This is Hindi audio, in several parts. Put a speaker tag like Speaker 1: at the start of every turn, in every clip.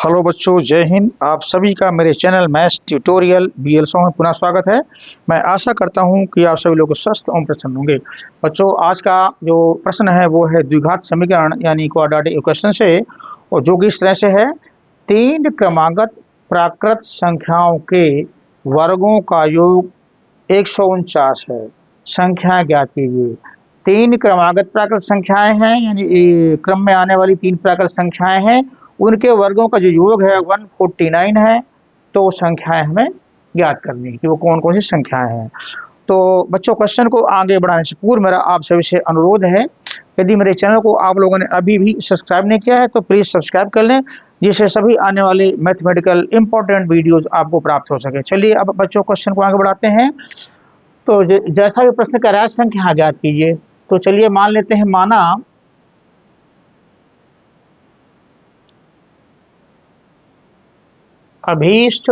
Speaker 1: हेलो बच्चों, जय हिंद। आप सभी का मेरे चैनल मैथ्स ट्यूटोरियल BL100 में पुनः स्वागत है। मैं आशा करता हूं कि आप सभी लोग स्वस्थ एवं प्रसन्न होंगे। बच्चों, आज का जो प्रश्न है वो है द्विघात समीकरण यानी क्वाड्रेटिक इक्वेशन से, और जो कि इस तरह से है। तीन क्रमागत प्राकृत संख्याओं के वर्गों का योग 149 है। संख्या ज्ञात कीजिए। तीन क्रमागत प्राकृत संख्याएं हैं, यानी क्रम में आने वाली तीन प्राकृत संख्याएं हैं, उनके वर्गों का जो योग है 149 है। तो वो संख्याएं हमें ज्ञात करनी है कि वो कौन कौन सी संख्याएं हैं। तो बच्चों, क्वेश्चन को आगे बढ़ाने से पूर्व मेरा आप सभी से अनुरोध है, यदि मेरे चैनल को आप लोगों ने अभी भी सब्सक्राइब नहीं किया है तो प्लीज़ सब्सक्राइब कर लें, जिससे सभी आने वाले मैथमेटिकल इंपॉर्टेंट वीडियोस आपको प्राप्त हो सके। चलिए अब बच्चों क्वेश्चन को आगे बढ़ाते हैं। तो जैसा भी प्रश्न कर रहा है, संख्या ज्ञात कीजिए। तो चलिए मान लेते हैं, माना अभीष्ट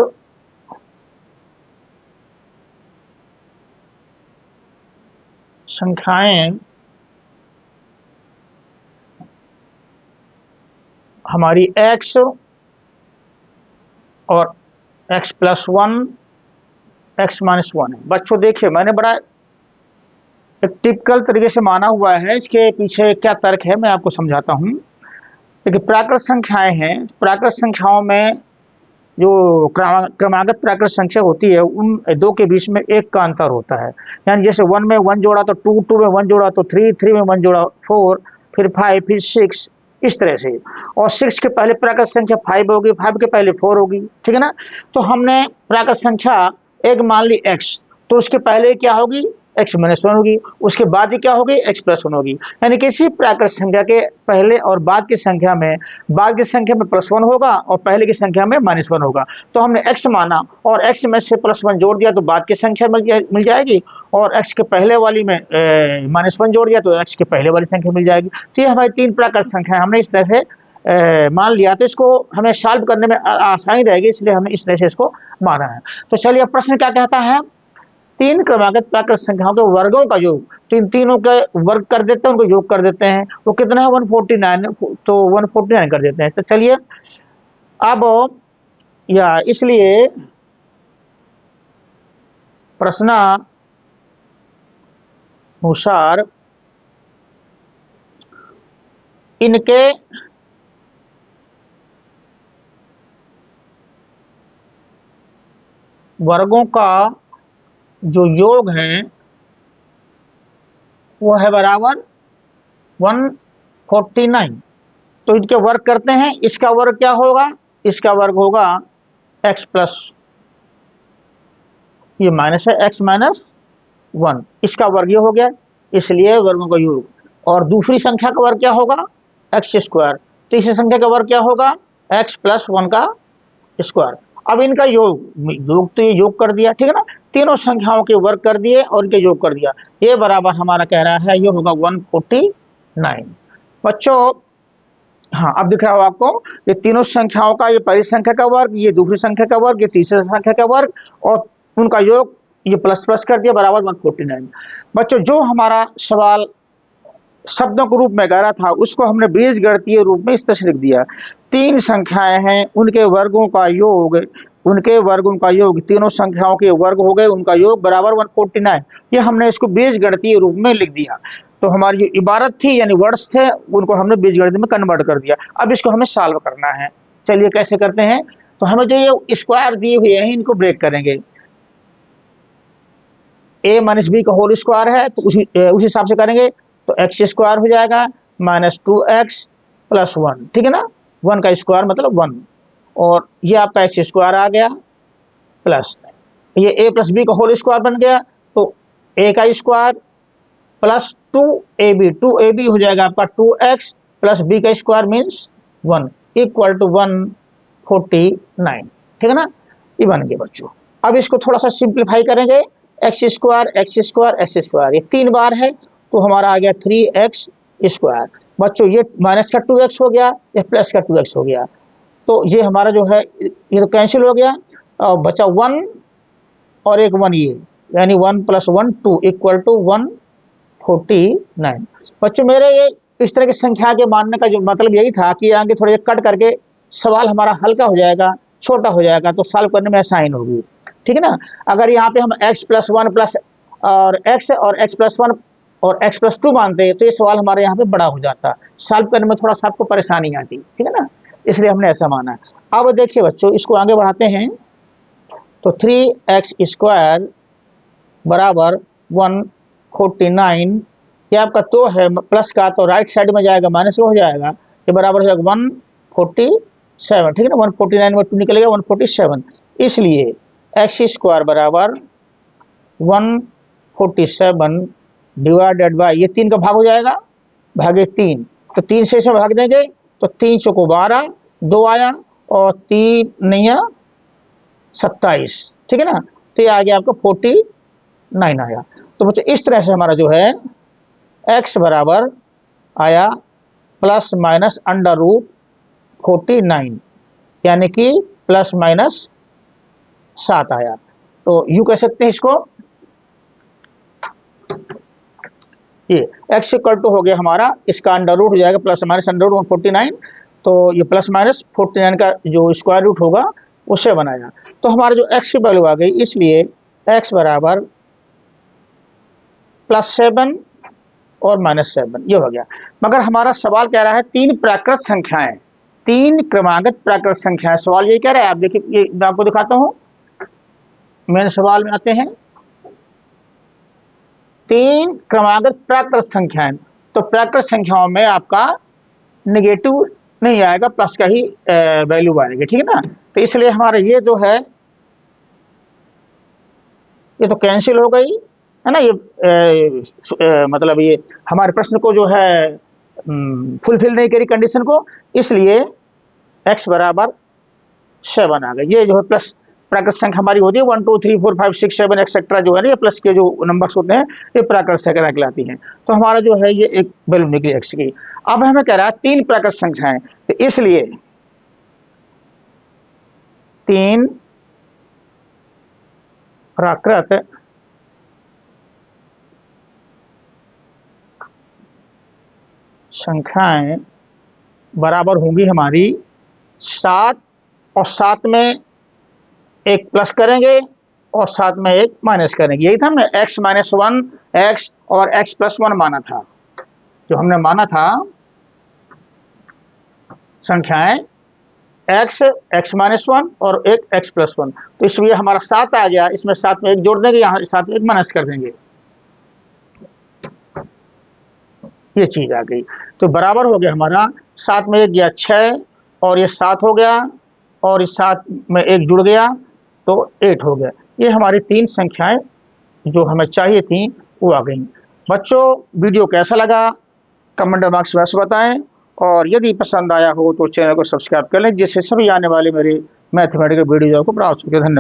Speaker 1: संख्याएं हमारी x और x+1 x-1 है। बच्चों देखिए, मैंने बड़ा एक टिपिकल तरीके से माना हुआ है। इसके पीछे क्या तर्क है मैं आपको समझाता हूँ। देखिए, प्राकृत संख्याएं हैं। प्राकृत संख्याओं में जो क्रमागत प्राकृत संख्या होती है, उन दो के बीच में एक का अंतर होता है। यानी जैसे 1 में 1 जोड़ा तो 2, 2 में 1 जोड़ा तो 3, 3 में 1 जोड़ा 4, फिर 5, फिर 6, इस तरह से। और 6 के पहले प्राकृत संख्या 5 होगी, 5 के पहले 4 होगी, ठीक है ना। तो हमने प्राकृत संख्या एक मान ली x, तो उसके पहले क्या होगी, x-1 होगी, उसके बाद ही क्या होगी, x+1 होगी। यानी किसी प्राकृत संख्या के पहले और बाद की संख्या में, बाद की संख्या में +1 होगा और पहले की संख्या में -1 होगा। तो हमने x माना और x में से +1 जोड़ दिया तो बाद की संख्या मिल जाएगी, और x के पहले वाली में -1 जोड़ दिया तो x के पहले वाली संख्या मिल जाएगी। तो ये हमारी तीन प्राकृत संख्या हमने इस तरह से मान लिया। तो इसको हमें सॉल्व करने में आसानी रहेगी, इसलिए हमने इस तरह से इसको माना है। तो चलिए अब प्रश्न क्या कहता है। तीन क्रमागत प्राकृत संख्याओं के वर्गों का योग, तीनों के वर्ग कर देते हैं, उनको योग कर देते हैं। वो कितना है, 149। तो 149 कर देते हैं। तो चलिए अब इसलिए प्रश्नानुसार इनके वर्गों का जो योग है वो है बराबर 149। तो इनके वर्ग करते हैं। इसका वर्ग क्या होगा, इसका वर्ग होगा x प्लस, ये माइनस है, x-1, इसका वर्ग ये हो गया, इसलिए वर्गों का योग। और दूसरी संख्या का वर्ग क्या होगा, x²। तीसरी संख्या का वर्ग क्या होगा, x+1 का स्क्वायर। अब इनका योग तो ये योग कर दिया, ठीक है ना। तीनों संख्याओं के वर्ग कर दिए और इनके योग कर दिया। ये बराबर हमारा कह रहा है, ये होगा 149। बच्चों हाँ, अब दिख रहा हो आपको, ये तीनों संख्याओं का, ये पहली संख्या का वर्ग, ये दूसरी संख्या का वर्ग, ये तीसरी संख्या का वर्ग, और उनका योग ये प्लस प्लस कर दिया, बराबर 149। बच्चों, जो हमारा सवाल शब्दों के रूप में कह रहा था, उसको हमने बीजगणितीय रूप में इस तरह से लिख दिया। तीन संख्याएं हैं, उनके वर्गों का योग, तीनों संख्याओं के वर्ग हो गए, उनका योग बराबर 149। ये हमने इसको बीजगणितीय रूप में लिख दिया। तो हमारी जो इबारत थी यानी वर्ड्स थे, उनको हमने बीजगणित में कन्वर्ट कर दिया। अब इसको हमें सॉल्व करना है। चलिए कैसे करते हैं। तो हमें जो ये स्क्वायर दिए हुए हैं, इनको ब्रेक करेंगे। a - b का होल स्क्वायर है, तो उसी हिसाब से करेंगे। तो x² हो जाएगा -2x + 1, ठीक है ना। 1 का स्क्वायर मतलब 1, और ये आपका x² आ गया, प्लस ये a + b का होल स्क्वायर बन गया, तो a का स्क्वायर प्लस 2ab हो जाएगा आपका 2x + b का स्क्वायर मीन्स 1 = 149, ठीक है ना। ये बन गया बच्चों। अब इसको थोड़ा सा सिंप्लीफाई करेंगे। x², ये 3 बार है, तो हमारा आ गया 3x²। बच्चों, ये माइनस का 2x हो गया, ये प्लस का 2x हो गया। तो ये हमारा जो है ये तो कैंसिल हो गया, और बचा 1 और एक 1, ये यानी 1 + 1 2 = 149। बच्चों मेरे ये इस तरह की संख्या के मानने का जो मतलब यही था कि आगे थोड़े कट करके सवाल हमारा हल्का हो जाएगा, छोटा हो जाएगा, तो सॉल्व करने में आसानी होगी। ठीक है ना। अगर यहाँ पे हम x+1 प्लस और x+1 और x+2 मानते तो ये सवाल हमारे यहाँ पे बड़ा हो जाता, सॉल्व करने में थोड़ा सा आपको परेशानी आती। ठीक है ना, इसलिए हमने ऐसा माना। अब देखिए बच्चों, इसको आगे बढ़ाते हैं। तो 3x² बराबर 149, ये आपका तो है प्लस का, तो राइट साइड में जाएगा माइनस में हो जाएगा, ये बराबर हो जाएगा 147। ठीक है ना, 149 में 2 निकलेगा 147, इसलिए x² बराबर 147 डिवाइडेड बाई, ये 3 का भाग हो जाएगा, भागे 3, तो 3 से इसमें भाग देंगे तो 3 चौको 12, 2 आया और 3 नहीं 27। ठीक है ना, तो ये आ गया आपका 49 आया। तो बच्चों इस तरह से हमारा जो है x बराबर आया प्लस माइनस अंडर रूट 49, यानी कि प्लस माइनस 7 आया। तो यू कह सकते हैं इसको, ये x इक्वल टू हो गया हमारा, इसका अंडर रूट हो जाएगा प्लस माइनस अंडर रूट 149, तो ये प्लस माइनस 49 का जो स्क्वायर रूट होगा उसे बनाया। तो हमारा जो x की वैल्यू आ गई, इसलिए x बराबर +7 और -7, ये हो गया। मगर हमारा सवाल कह रहा है 3 प्राकृत संख्याएं, 3 क्रमागत प्राकृत संख्याएं, सवाल ये कह रहा है। आप देखिए, ये मैं आपको दिखाता हूं, मेन सवाल में आते हैं 3 क्रमागत प्राकृत संख्याएं। तो प्राकृत संख्याओं में आपका नेगेटिव नहीं आएगा, प्लस का ही वैल्यू आएगी। ठीक है ना, तो इसलिए हमारा ये जो है ये तो कैंसिल हो गई है ना, ये मतलब ये हमारे प्रश्न को जो है फुलफिल नहीं करी कंडीशन को, इसलिए x बराबर 7 आ गए। ये जो है प्लस प्राकृत संख्या हमारी होती है 1 2 3 4 5 6 7 एक्सेट्रा, जो है ना ये प्लस के जो नंबर्स होते हैं ये प्राकृत संख्या कहलाती हैं। तो हमारा जो है ये एक वैल्यू निकली x की। अब हमें कह रहा है 3 प्राकृत संख्याएं, तो इसलिए 3 प्राकृत संख्याएं बराबर होंगी हमारी 7, और 7 में एक प्लस करेंगे और 7 में एक माइनस करेंगे। यही था हमने x-1 x और x+1 माना था, जो हमने माना था संख्याएं x, x-1 और एक x+1। तो इसलिए हमारा 7 आ गया, इसमें 7 में एक जोड़ देंगे, यहाँ 7 में एक माइनस कर देंगे, ये चीज आ गई। तो बराबर हो गया हमारा 7 में 1 गया 6, और ये 7 हो गया, और इस 7 में 1 जुड़ गया तो 8 हो गया। ये हमारी 3 संख्याएं जो हमें चाहिए थी वो आ गई। बच्चों वीडियो कैसा लगा कमेंट बॉक्स में बताएं, और यदि पसंद आया हो तो चैनल को सब्सक्राइब कर लें, जिससे सभी आने वाले मेरे मैथमेटिकल वीडियो को प्राप्त हो सके। धन्यवाद।